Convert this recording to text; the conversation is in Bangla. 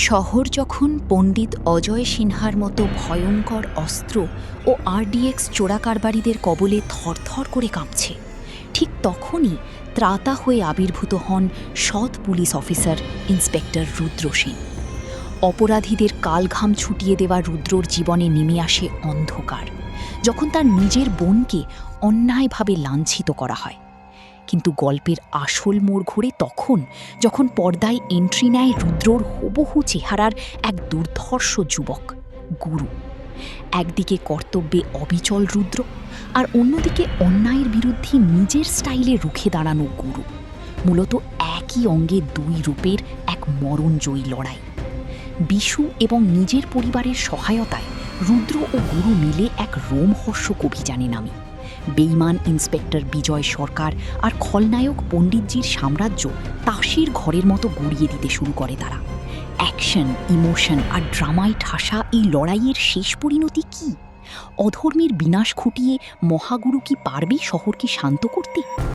শহর যখন পণ্ডিত অজয় সিনহার মতো ভয়ঙ্কর অস্ত্র ও আরডিএক্স চোরাকারবারিদের কবলে থরথর করে কাঁপছে, ঠিক তখনই ত্রাতা হয়ে আবির্ভূত হন সৎ পুলিশ অফিসার ইন্সপেক্টর রুদ্র সেন। অপরাধীদের কালঘাম ছুটিয়ে দেওয়া রুদ্রর জীবনে নেমে আসে অন্ধকার, যখন তার নিজের বোনকে অন্যায়ভাবে লাঞ্ছিত করা হয়। কিন্তু গল্পের আসল মোড় ঘোরে তখন, যখন পর্দায় এন্ট্রি নেয় রুদ্রর হুবহু চেহারার এক দুর্ধর্ষ যুবক, গুরু। একদিকে কর্তব্যে অবিচল রুদ্র, আর অন্যদিকে অন্যায়ের বিরুদ্ধে নিজের স্টাইলে রুখে দাঁড়ানো গুরু। মূলত একই অঙ্গে দুই রূপের এক মরণজয়ী লড়াই। বিশু এবং নিজের পরিবারের সহায়তায় রুদ্র ও গুরু মিলে এক রোমহর্ষক অভিযানে নামে। বেইমান ইন্সপেক্টর বিজয় সরকার আর খলনায়ক পণ্ডিতজির সাম্রাজ্য তাসের ঘরের মতো গড়িয়ে দিতে শুরু করে তারা। অ্যাকশন, ইমোশন আর ড্রামায় ঠাসা এই লড়াইয়ের শেষ পরিণতি কী? অধর্মের বিনাশ ঘটিয়ে মহাগুরু কি পারবে শহরকে শান্ত করতে?